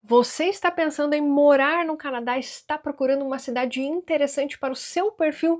Você está pensando em morar no Canadá, está procurando uma cidade interessante para o seu perfil,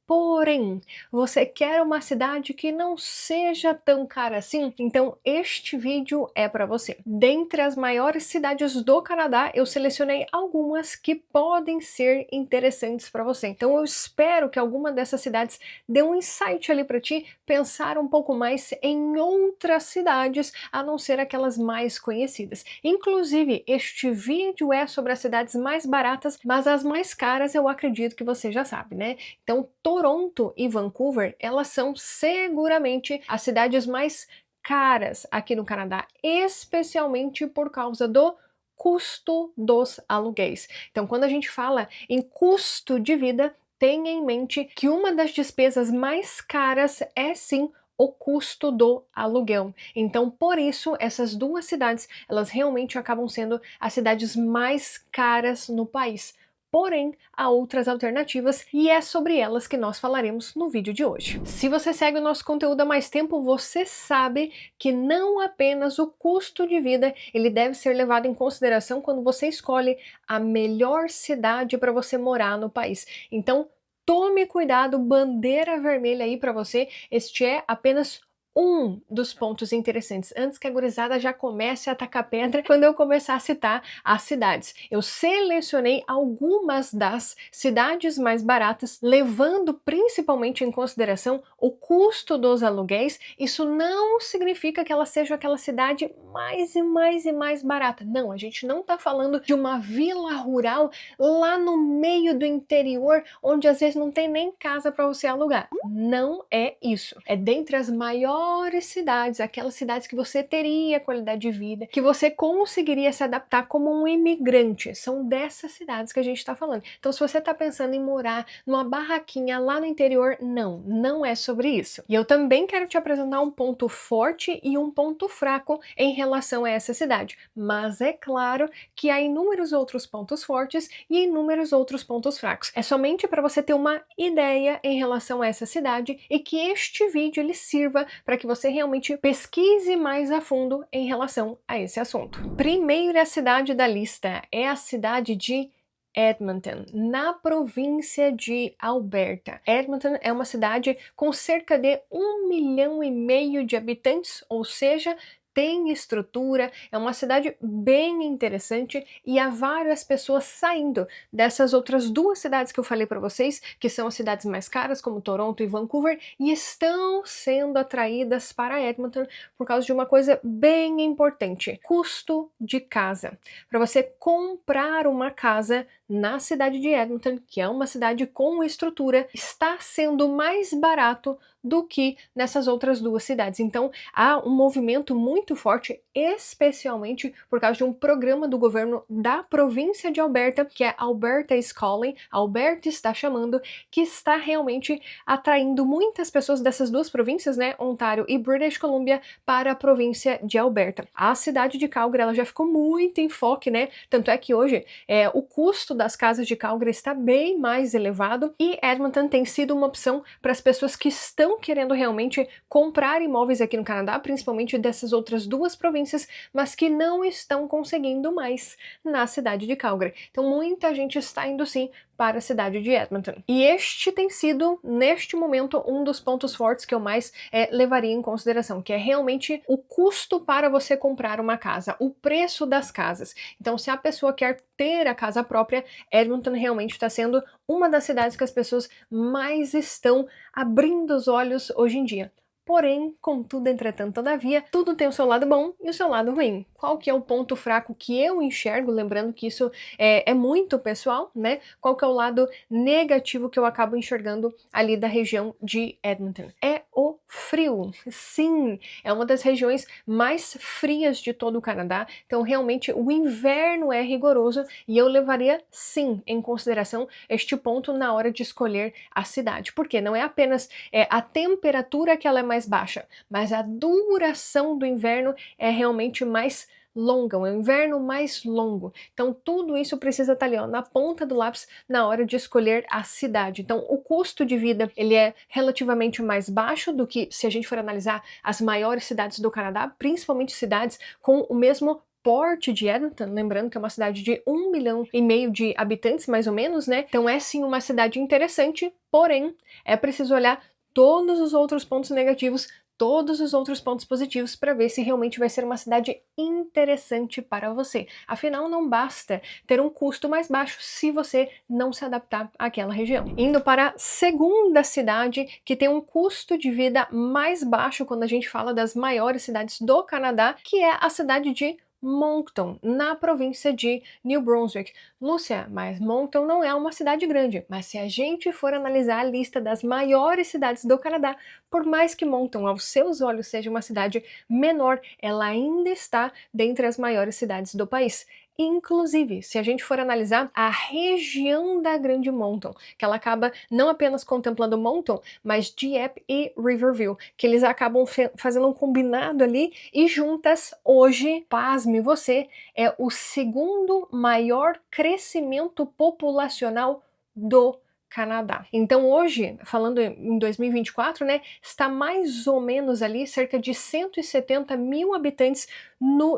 porém, você quer uma cidade que não seja tão cara assim? Então este vídeo é para você. Dentre as maiores cidades do Canadá, eu selecionei algumas que podem ser interessantes para você. Então eu espero que alguma dessas cidades dê um insight ali para ti, pensar um pouco mais em outras cidades, a não ser aquelas mais conhecidas. Inclusive, este vídeo é sobre as cidades mais baratas, mas as mais caras eu acredito que você já sabe, né? Então, Toronto e Vancouver, elas são seguramente as cidades mais caras aqui no Canadá, especialmente por causa do custo dos aluguéis. Então, quando a gente fala em custo de vida, tenha em mente que uma das despesas mais caras é sim o custo do aluguel. Então, por isso, essas duas cidades, elas realmente acabam sendo as cidades mais caras no país. Porém, há outras alternativas e é sobre elas que nós falaremos no vídeo de hoje. Se você segue o nosso conteúdo há mais tempo, você sabe que não apenas o custo de vida ele deve ser levado em consideração quando você escolhe a melhor cidade para você morar no país. Então, tome cuidado, bandeira vermelha aí para você. Este é apenas um dos pontos interessantes, antes que a gurizada já comece a atacar pedra quando eu começar a citar as cidades. Eu selecionei algumas das cidades mais baratas, levando principalmente em consideração o custo dos aluguéis. Isso não significa que ela seja aquela cidade mais barata. Não, a gente não está falando de uma vila rural lá no meio do interior, onde às vezes não tem nem casa para você alugar. Não é isso. É dentre as maiores cidades, aquelas cidades que você teria qualidade de vida, que você conseguiria se adaptar como um imigrante. São dessas cidades que a gente está falando. Então, se você está pensando em morar numa barraquinha lá no interior, não é sobre isso. E eu também quero te apresentar um ponto forte e um ponto fraco em relação a essa cidade. Mas é claro que há inúmeros outros pontos fortes e inúmeros outros pontos fracos. É somente para você ter uma ideia em relação a essa cidade e que este vídeo ele sirva para que você realmente pesquise mais a fundo em relação a esse assunto. Primeira cidade da lista é a cidade de Edmonton, na província de Alberta. Edmonton é uma cidade com cerca de 1,5 milhão de habitantes, ou seja, tem estrutura, é uma cidade bem interessante e há várias pessoas saindo dessas outras duas cidades que eu falei para vocês, que são as cidades mais caras, como Toronto e Vancouver, e estão sendo atraídas para Edmonton por causa de uma coisa bem importante: custo de casa. Para você comprar uma casa na cidade de Edmonton, que é uma cidade com estrutura, está sendo mais barato do que nessas outras duas cidades. Então, há um movimento muito forte, especialmente por causa de um programa do governo da província de Alberta, que é Alberta is Calling, Alberta está chamando, que está realmente atraindo muitas pessoas dessas duas províncias, né, Ontário e British Columbia, para a província de Alberta. A cidade de Calgary, ela já ficou muito em foco, né, tanto é que hoje o custo das casas de Calgary está bem mais elevado e Edmonton tem sido uma opção para as pessoas que estão querendo realmente comprar imóveis aqui no Canadá, principalmente dessas outras duas províncias, mas que não estão conseguindo mais na cidade de Calgary. Então muita gente está indo sim para a cidade de Edmonton. E este tem sido, neste momento, um dos pontos fortes que eu mais levaria em consideração, que é realmente o custo para você comprar uma casa, o preço das casas. Então, se a pessoa quer ter a casa própria, Edmonton realmente está sendo uma das cidades que as pessoas mais estão abrindo os olhos hoje em dia. Porém, contudo, entretanto, todavia, tudo tem o seu lado bom e o seu lado ruim. Qual que é o ponto fraco que eu enxergo? Lembrando que isso é muito pessoal, né? Qual que é o lado negativo que eu acabo enxergando ali da região de Edmonton? É o frio. Sim, é uma das regiões mais frias de todo o Canadá. Então, realmente, o inverno é rigoroso e eu levaria, sim, em consideração este ponto na hora de escolher a cidade. Porque não é apenas a temperatura que ela é mais baixa, mas a duração do inverno é realmente mais longa, um inverno mais longo. Então tudo isso precisa estar ali, ó, na ponta do lápis na hora de escolher a cidade. Então o custo de vida ele é relativamente mais baixo do que se a gente for analisar as maiores cidades do Canadá, principalmente cidades com o mesmo porte de Edmonton, lembrando que é uma cidade de 1,5 milhão de habitantes, mais ou menos, né? Então é sim uma cidade interessante, porém é preciso olhar todos os outros pontos negativos, todos os outros pontos positivos para ver se realmente vai ser uma cidade interessante para você. Afinal, não basta ter um custo mais baixo se você não se adaptar àquela região. Indo para a segunda cidade que tem um custo de vida mais baixo quando a gente fala das maiores cidades do Canadá, que é a cidade de Moncton, na província de New Brunswick. Lúcia, mas Moncton não é uma cidade grande, mas se a gente for analisar a lista das maiores cidades do Canadá, por mais que Moncton aos seus olhos seja uma cidade menor, ela ainda está dentre as maiores cidades do país. Inclusive, se a gente for analisar a região da Grande Moncton, que ela acaba não apenas contemplando Moncton, mas Dieppe e Riverview, que eles acabam fazendo um combinado ali e juntas hoje, pasme você, é o segundo maior crescimento populacional do Canadá. Então hoje, falando em 2024, né, está mais ou menos ali cerca de 170 mil habitantes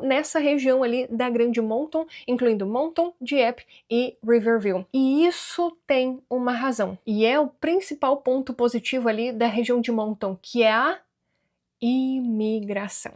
nessa região ali da Grande Moncton, incluindo Moncton, Dieppe e Riverview. E isso tem uma razão, e é o principal ponto positivo ali da região de Moncton, que é a imigração.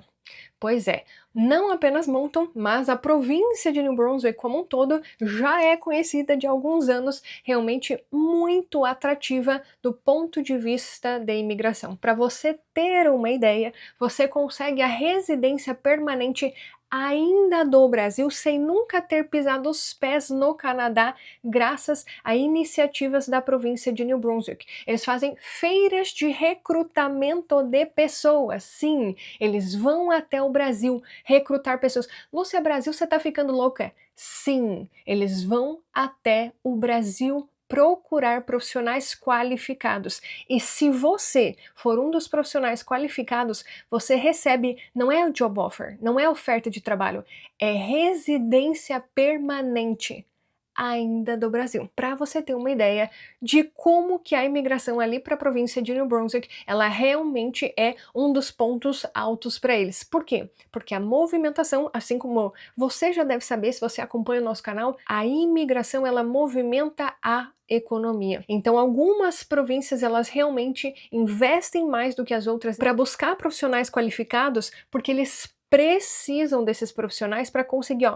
Pois é, não apenas Moncton, mas a província de New Brunswick como um todo já é conhecida de alguns anos, realmente muito atrativa do ponto de vista da imigração. Para você ter uma ideia, você consegue a residência permanente ainda do Brasil sem nunca ter pisado os pés no Canadá, graças a iniciativas da província de New Brunswick. Eles fazem feiras de recrutamento de pessoas, sim, eles vão até o Brasil recrutar pessoas. Lúcia, Brasil, você tá ficando louca? Sim, eles vão até o Brasil procurar profissionais qualificados. E se você for um dos profissionais qualificados, você recebe, não é o job offer, não é oferta de trabalho, é residência permanente ainda do Brasil. Para você ter uma ideia de como que a imigração ali para a província de New Brunswick, ela realmente é um dos pontos altos para eles. Por quê? Porque a movimentação, assim como você já deve saber se você acompanha o nosso canal, a imigração ela movimenta a economia. Então algumas províncias elas realmente investem mais do que as outras para buscar profissionais qualificados, porque eles precisam desses profissionais para conseguir,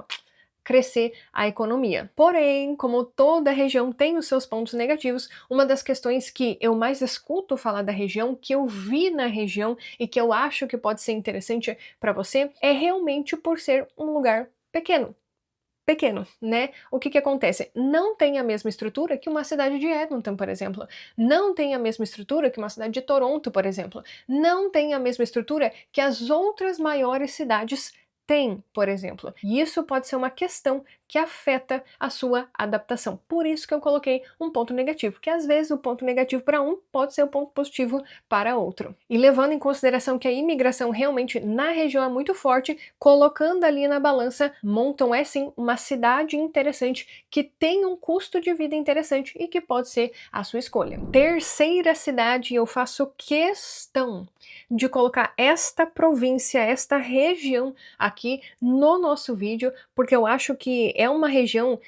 crescer a economia. Porém, como toda região tem os seus pontos negativos, uma das questões que eu mais escuto falar da região, que eu vi na região e que eu acho que pode ser interessante para você, é realmente por ser um lugar pequeno. Pequeno, né? O que acontece? Não tem a mesma estrutura que uma cidade de Edmonton, por exemplo. Não tem a mesma estrutura que uma cidade de Toronto, por exemplo. Não tem a mesma estrutura que as outras maiores cidades têm, por exemplo. E isso pode ser uma questão que afeta a sua adaptação. Por isso que eu coloquei um ponto negativo, porque às vezes o ponto negativo para um pode ser um ponto positivo para outro. E levando em consideração que a imigração realmente na região é muito forte, colocando ali na balança, Moncton é sim uma cidade interessante que tem um custo de vida interessante e que pode ser a sua escolha. Terceira cidade, eu faço questão de colocar esta província, esta região aqui no nosso vídeo, porque eu acho que é uma região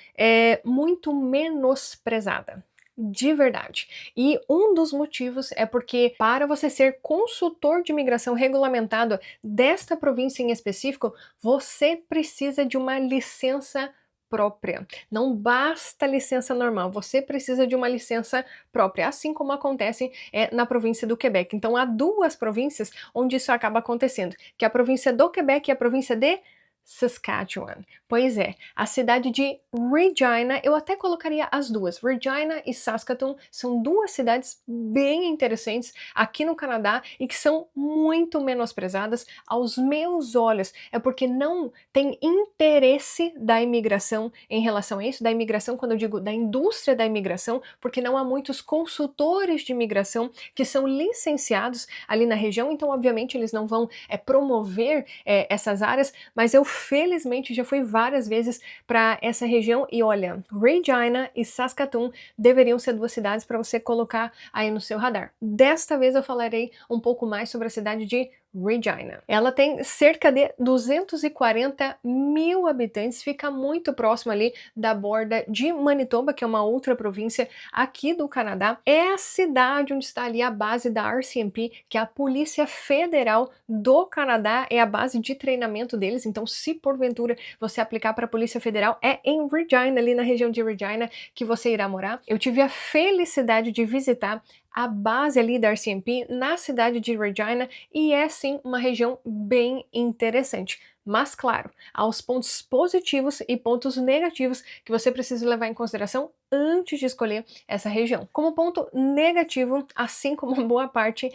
muito menosprezada. De verdade. E um dos motivos é porque para você ser consultor de imigração regulamentado desta província em específico, você precisa de uma licença própria. Não basta licença normal, você precisa de uma licença própria, assim como acontece na província do Quebec. Então há duas províncias onde isso acaba acontecendo, que é a província do Quebec e a província de Saskatchewan. Pois é, a cidade de Regina, eu até colocaria as duas. Regina e Saskatoon são duas cidades bem interessantes aqui no Canadá e que são muito menosprezadas aos meus olhos. É porque não tem interesse da imigração em relação a isso, da imigração, quando eu digo da indústria da imigração, porque não há muitos consultores de imigração que são licenciados ali na região, então obviamente eles não vão promover essas áreas, mas eu felizmente já fui várias vezes para essa região e olha, Regina e Saskatoon deveriam ser duas cidades para você colocar aí no seu radar. Desta vez eu falarei um pouco mais sobre a cidade de Regina. Ela tem cerca de 240 mil habitantes, fica muito próximo ali da borda de Manitoba, que é uma outra província aqui do Canadá. É a cidade onde está ali a base da RCMP, que é a Polícia Federal do Canadá, é a base de treinamento deles. Então, se porventura você aplicar para a Polícia Federal, é em Regina, ali na região de Regina, que você irá morar. Eu tive a felicidade de visitar a base ali da RCMP na cidade de Regina e é sim uma região bem interessante. Mas claro, há os pontos positivos e pontos negativos que você precisa levar em consideração antes de escolher essa região. Como ponto negativo, assim como boa parte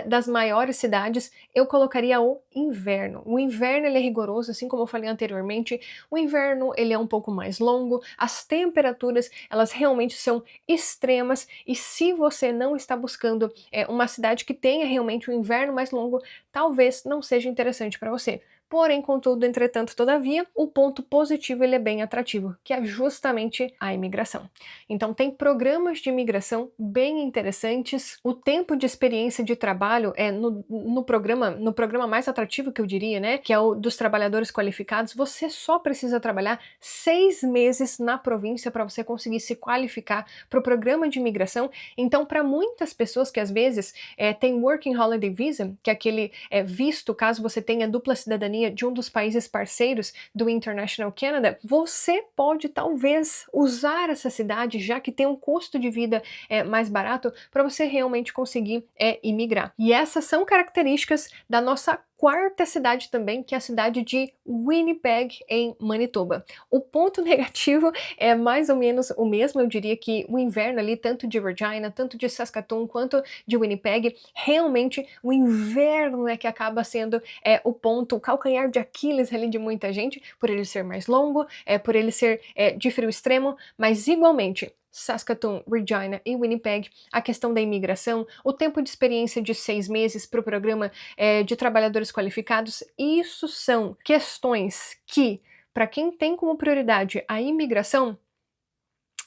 das maiores cidades, eu colocaria o inverno. O inverno ele é rigoroso, assim como eu falei anteriormente, o inverno ele é um pouco mais longo, as temperaturas elas realmente são extremas e se você não está buscando uma cidade que tenha realmente um inverno mais longo, talvez não seja interessante para você. Porém, contudo, entretanto, todavia, o ponto positivo ele é bem atrativo, que é justamente a imigração. Então, tem programas de imigração bem interessantes. O tempo de experiência de trabalho é no programa mais atrativo que eu diria, né? Que é o dos trabalhadores qualificados. Você só precisa trabalhar 6 meses na província para você conseguir se qualificar para o programa de imigração. Então, para muitas pessoas que às vezes tem Working Holiday Visa, que é aquele visto caso você tenha dupla cidadania de um dos países parceiros do International Canada, você pode talvez usar essa cidade, já que tem um custo de vida mais barato, para você realmente conseguir imigrar. E essas são características da nossa quarta cidade também, que é a cidade de Winnipeg, em Manitoba. O ponto negativo é mais ou menos o mesmo, eu diria que o inverno ali, tanto de Regina, tanto de Saskatoon, quanto de Winnipeg, realmente o inverno é que acaba sendo o ponto, o calcanhar de Aquiles ali de muita gente, por ele ser mais longo, por ele ser de frio extremo, mas igualmente Saskatoon, Regina e Winnipeg, a questão da imigração, o tempo de experiência de 6 meses para o programa de trabalhadores qualificados, isso são questões que, para quem tem como prioridade a imigração,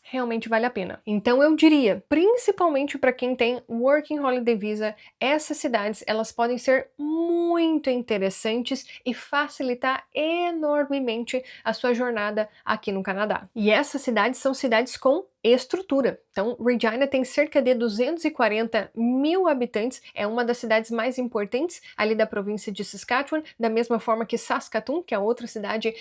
realmente vale a pena. Então eu diria, principalmente para quem tem Working Holiday Visa, essas cidades elas podem ser muito interessantes e facilitar enormemente a sua jornada aqui no Canadá. E essas cidades são cidades com estrutura. Então, Regina tem cerca de 240 mil habitantes, é uma das cidades mais importantes ali da província de Saskatchewan, da mesma forma que Saskatoon, que é outra cidade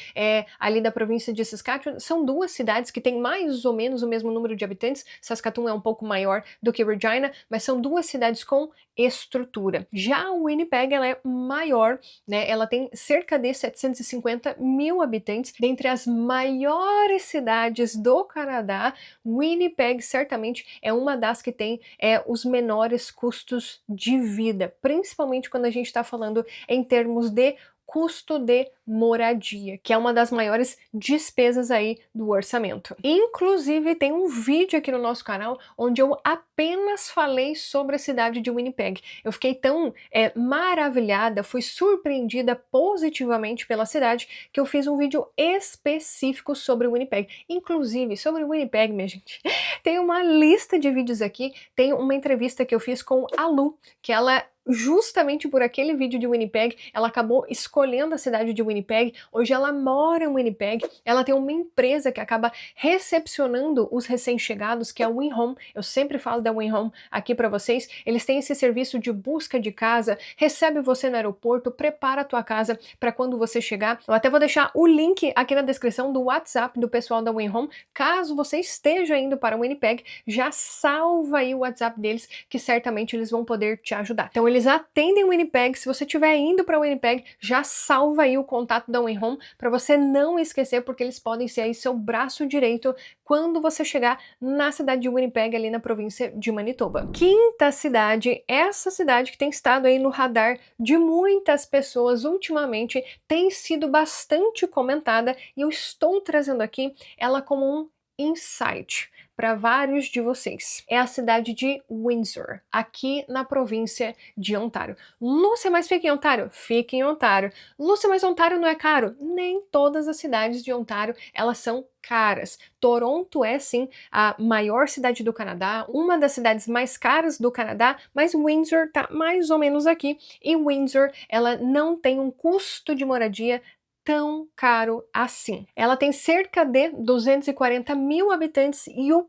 ali da província de Saskatchewan. São duas cidades que têm mais ou menos o mesmo número de habitantes. Saskatoon é um pouco maior do que Regina, mas são duas cidades com estrutura. Já o Winnipeg ela é maior, né? Ela tem cerca de 750 mil habitantes. Dentre as maiores cidades do Canadá, Winnipeg certamente é uma das que tem os menores custos de vida, principalmente quando a gente está falando em termos de custo de moradia, que é uma das maiores despesas aí do orçamento. Inclusive, tem um vídeo aqui no nosso canal onde eu apenas falei sobre a cidade de Winnipeg. Eu fiquei tão maravilhada, fui surpreendida positivamente pela cidade, que eu fiz um vídeo específico sobre Winnipeg. Inclusive, sobre Winnipeg, minha gente, tem uma lista de vídeos aqui, tem uma entrevista que eu fiz com a Lu, que ela justamente por aquele vídeo de Winnipeg, ela acabou escolhendo a cidade de Winnipeg. Hoje ela mora em Winnipeg, ela tem uma empresa que acaba recepcionando os recém-chegados, que é a WinHome. Eu sempre falo da WinHome aqui para vocês. Eles têm esse serviço de busca de casa, recebe você no aeroporto, prepara a tua casa para quando você chegar. Eu até vou deixar o link aqui na descrição do WhatsApp do pessoal da WinHome. Caso você esteja indo para Winnipeg, já salva aí o WhatsApp deles, que certamente eles vão poder te ajudar. Então eles atendem Winnipeg. Se você estiver indo para Winnipeg, já salva aí o contato da WinHome para você não esquecer, porque eles podem ser aí seu braço direito quando você chegar na cidade de Winnipeg, ali na província de Manitoba. Quinta cidade, essa cidade que tem estado aí no radar de muitas pessoas ultimamente, tem sido bastante comentada e eu estou trazendo aqui ela como um insight para vários de vocês. É a cidade de Windsor, aqui na província de Ontário. Lúcia, mas fica em Ontário? Fica em Ontário. Lúcia, mas Ontário não é caro? Nem todas as cidades de Ontário, elas são caras. Toronto é sim a maior cidade do Canadá, uma das cidades mais caras do Canadá, mas Windsor tá mais ou menos aqui, e Windsor, ela não tem um custo de moradia tão caro assim. Ela tem cerca de 240 mil habitantes e o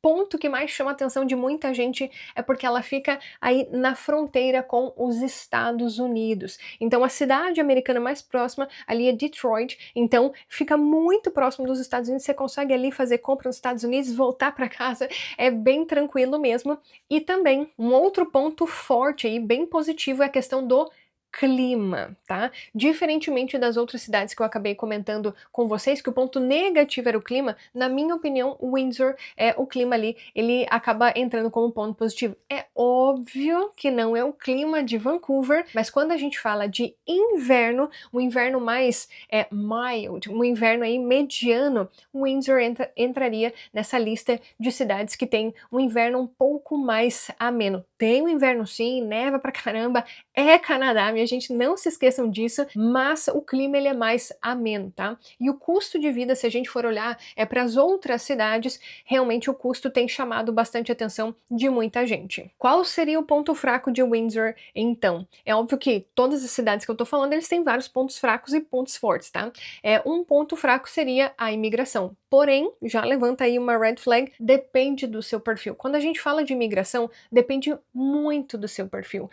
ponto que mais chama a atenção de muita gente é porque ela fica aí na fronteira com os Estados Unidos. Então a cidade americana mais próxima ali é Detroit, então fica muito próximo dos Estados Unidos, você consegue ali fazer compra nos Estados Unidos, voltar para casa, é bem tranquilo mesmo. E também um outro ponto forte aí, bem positivo, é a questão do clima, tá? Diferentemente das outras cidades que eu acabei comentando com vocês, que o ponto negativo era o clima, na minha opinião, Windsor, o clima ali, ele acaba entrando como ponto positivo. É óbvio que não é o clima de Vancouver, mas quando a gente fala de inverno, um inverno mais mild, um inverno aí mediano, Windsor entraria nessa lista de cidades que tem um inverno um pouco mais ameno. Tem um inverno sim, neva pra caramba, é Canadá, minha gente, não se esqueçam disso, mas o clima ele é mais ameno, tá? E o custo de vida, se a gente for olhar para as outras cidades, realmente o custo tem chamado bastante atenção de muita gente. Qual seria o ponto fraco de Windsor, então? É óbvio que todas as cidades que eu tô falando, eles têm vários pontos fracos e pontos fortes, tá? Um ponto fraco seria a imigração. Porém, já levanta aí uma red flag, depende do seu perfil. Quando a gente fala de imigração, depende muito do seu perfil.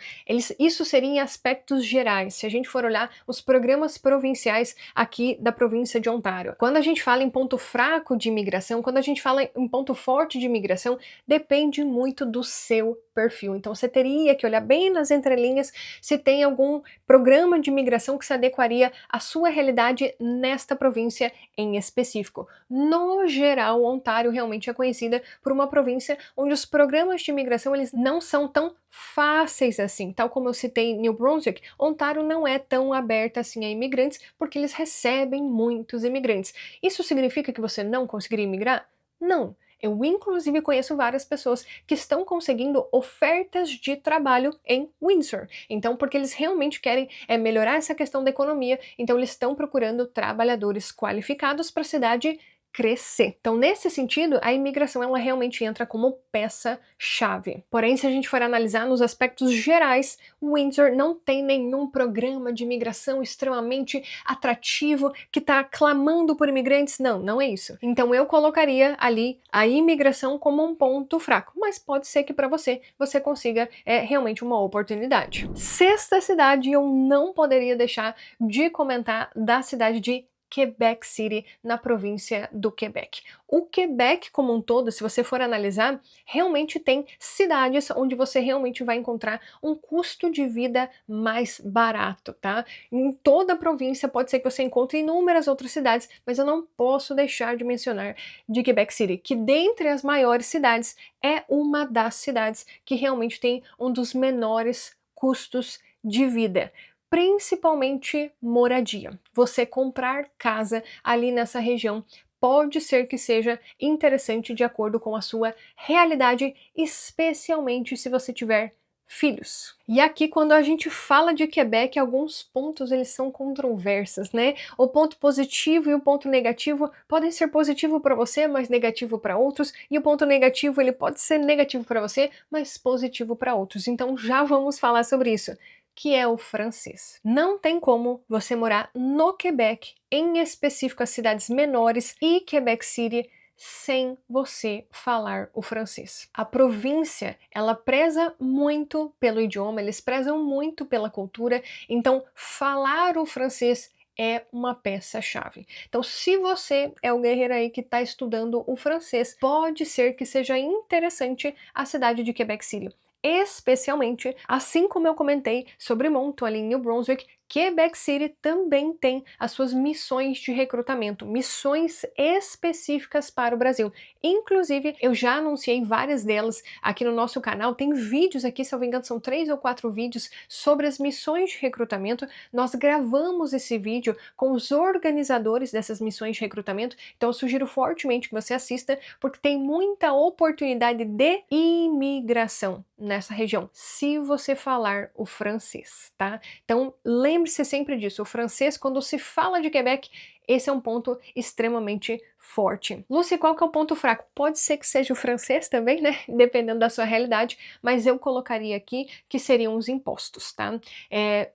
Isso seria em aspectos gerais, se a gente for olhar os programas provinciais aqui da província de Ontário. Quando a gente fala em ponto fraco de imigração, quando a gente fala em ponto forte de imigração, depende muito do seu perfil. Então você teria que olhar bem nas entrelinhas se tem algum programa de imigração que se adequaria à sua realidade nesta província em específico. No geral, Ontário realmente é conhecida por uma província onde os programas de imigração eles não são tão fáceis assim. Tal como eu citei New Brunswick, Ontário não é tão aberta assim a imigrantes porque eles recebem muitos imigrantes. Isso significa que você não conseguiria imigrar? Não. Eu, inclusive, conheço várias pessoas que estão conseguindo ofertas de trabalho em Windsor. Então, porque eles realmente querem melhorar essa questão da economia, então eles estão procurando trabalhadores qualificados para a cidade crescer. Então, nesse sentido, a imigração ela realmente entra como peça-chave. Porém, se a gente for analisar nos aspectos gerais, Windsor não tem nenhum programa de imigração extremamente atrativo que está clamando por imigrantes. Não, não é isso. Então, eu colocaria ali a imigração como um ponto fraco, mas pode ser que para você consiga realmente uma oportunidade. Sexta cidade, eu não poderia deixar de comentar da cidade de Quebec City, na província do Quebec. O Quebec como um todo, se você for analisar, realmente tem cidades onde você realmente vai encontrar um custo de vida mais barato, tá? Em toda a província pode ser que você encontre inúmeras outras cidades, mas eu não posso deixar de mencionar de Quebec City, que dentre as maiores cidades é uma das cidades que realmente tem um dos menores custos de vida. Principalmente moradia. Você comprar casa ali nessa região pode ser que seja interessante de acordo com a sua realidade, especialmente se você tiver filhos. E aqui, quando a gente fala de Quebec, alguns pontos eles são controversos, né? O ponto positivo e o ponto negativo podem ser positivo para você, mas negativo para outros, e o ponto negativo ele pode ser negativo para você, mas positivo para outros. Então já vamos falar sobre isso, que é o francês. Não tem como você morar no Quebec, em específico as cidades menores e Quebec City, sem você falar o francês. A província, ela preza muito pelo idioma, eles prezam muito pela cultura, então falar o francês é uma peça-chave. Então, se você é o guerreiro aí que está estudando o francês, pode ser que seja interessante a cidade de Quebec City. Especialmente, assim como eu comentei sobre Moncton ali em New Brunswick, Quebec City também tem as suas missões de recrutamento, missões específicas para o Brasil. Inclusive, eu já anunciei várias delas aqui no nosso canal, tem vídeos aqui, se eu não me engano, são 3 ou 4 vídeos sobre as missões de recrutamento. Nós gravamos esse vídeo com os organizadores dessas missões de recrutamento, então eu sugiro fortemente que você assista, porque tem muita oportunidade de imigração nessa região, se você falar o francês, tá? Então, lembre-se sempre disso, o francês, quando se fala de Quebec, esse é um ponto extremamente forte. Lúcia, qual que é o ponto fraco? Pode ser que seja o francês também, né? Dependendo da sua realidade, mas eu colocaria aqui que seriam os impostos, tá?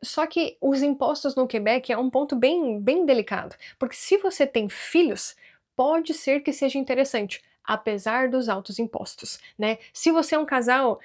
Só que os impostos no Quebec é um ponto bem delicado, porque se você tem filhos, pode ser que seja interessante, apesar dos altos impostos, né? Se você é um casal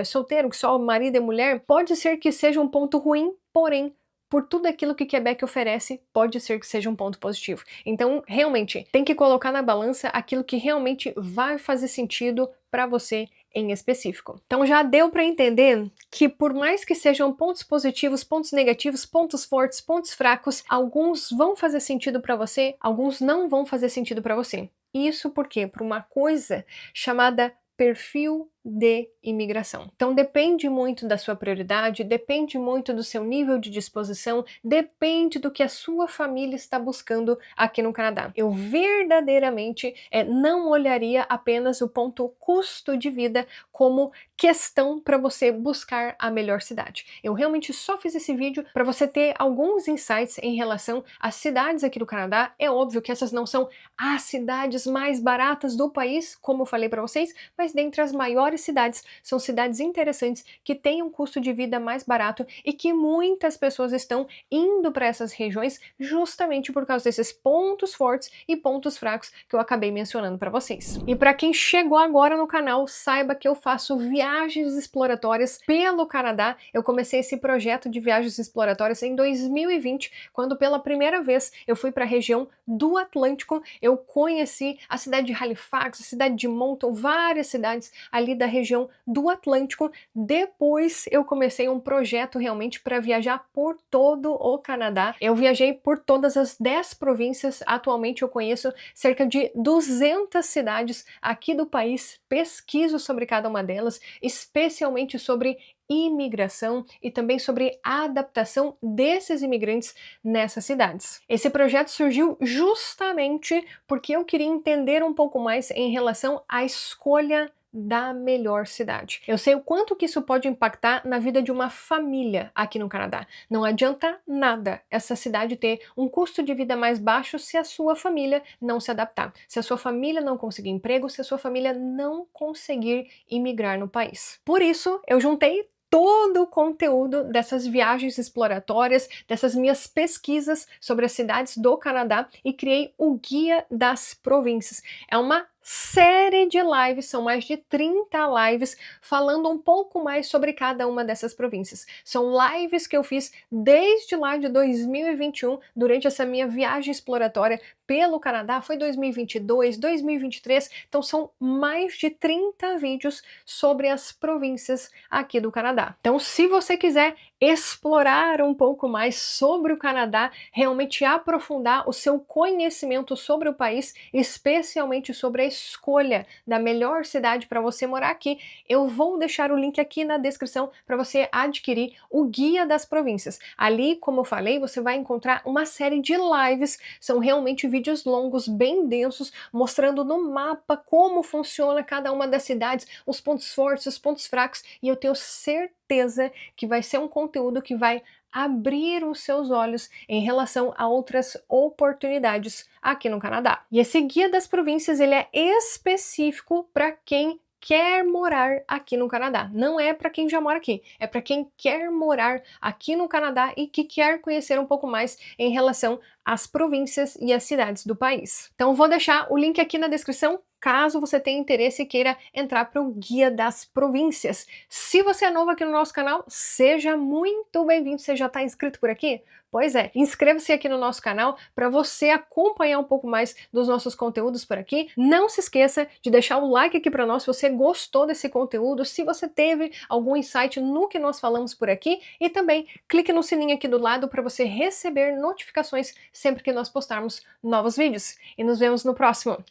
solteiro, que só marido e mulher, pode ser que seja um ponto ruim, porém, por tudo aquilo que Quebec oferece, pode ser que seja um ponto positivo. Então, realmente, tem que colocar na balança aquilo que realmente vai fazer sentido para você em específico. Então já deu para entender que por mais que sejam pontos positivos, pontos negativos, pontos fortes, pontos fracos, alguns vão fazer sentido para você, alguns não vão fazer sentido para você. Isso porque por uma coisa chamada perfil de imigração. Então depende muito da sua prioridade, depende muito do seu nível de disposição, depende do que a sua família está buscando aqui no Canadá. Eu verdadeiramente não olharia apenas o ponto custo de vida como questão para você buscar a melhor cidade. Eu realmente só fiz esse vídeo para você ter alguns insights em relação às cidades aqui do Canadá. É óbvio que essas não são as cidades mais baratas do país, como eu falei para vocês, mas dentre as maiores cidades, são cidades interessantes que têm um custo de vida mais barato e que muitas pessoas estão indo para essas regiões justamente por causa desses pontos fortes e pontos fracos que eu acabei mencionando para vocês. E para quem chegou agora no canal, saiba que eu faço viagens exploratórias pelo Canadá. Eu comecei esse projeto de viagens exploratórias em 2020, quando pela primeira vez eu fui para a região do Atlântico. Eu conheci a cidade de Halifax, a cidade de Moncton, várias cidades ali da região do Atlântico. Depois eu comecei um projeto realmente para viajar por todo o Canadá. Eu viajei por todas as 10 províncias. Atualmente eu conheço cerca de 200 cidades aqui do país, pesquiso sobre cada uma delas, especialmente sobre imigração e também sobre a adaptação desses imigrantes nessas cidades. Esse projeto surgiu justamente porque eu queria entender um pouco mais em relação à escolha da melhor cidade. Eu sei o quanto que isso pode impactar na vida de uma família aqui no Canadá. Não adianta nada essa cidade ter um custo de vida mais baixo se a sua família não se adaptar, se a sua família não conseguir emprego, se a sua família não conseguir imigrar no país. Por isso, eu juntei todo o conteúdo dessas viagens exploratórias, dessas minhas pesquisas sobre as cidades do Canadá e criei o Guia das Províncias. É uma série de lives, são mais de 30 lives falando um pouco mais sobre cada uma dessas províncias. São lives que eu fiz desde lá de 2021, durante essa minha viagem exploratória pelo Canadá, foi 2022, 2023, então são mais de 30 vídeos sobre as províncias aqui do Canadá. Então, se você quiser explorar um pouco mais sobre o Canadá, realmente aprofundar o seu conhecimento sobre o país, especialmente sobre a escolha da melhor cidade para você morar aqui, eu vou deixar o link aqui na descrição para você adquirir o Guia das Províncias. Ali, como eu falei, você vai encontrar uma série de lives, são realmente vídeos longos, bem densos, mostrando no mapa como funciona cada uma das cidades, os pontos fortes, os pontos fracos, e eu tenho certeza que vai ser um conteúdo que vai abrir os seus olhos em relação a outras oportunidades aqui no Canadá. E esse Guia das Províncias, ele é específico para quem quer morar aqui no Canadá. Não é para quem já mora aqui, é para quem quer morar aqui no Canadá e que quer conhecer um pouco mais em relação as províncias e as cidades do país. Então vou deixar o link aqui na descrição, caso você tenha interesse e queira entrar para o Guia das Províncias. Se você é novo aqui no nosso canal, seja muito bem-vindo. Você já está inscrito por aqui? Pois é, inscreva-se aqui no nosso canal para você acompanhar um pouco mais dos nossos conteúdos por aqui. Não se esqueça de deixar o like aqui para nós se você gostou desse conteúdo, se você teve algum insight no que nós falamos por aqui, e também clique no sininho aqui do lado para você receber notificações sempre que nós postarmos novos vídeos. E nos vemos no próximo.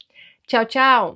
Tchau, tchau!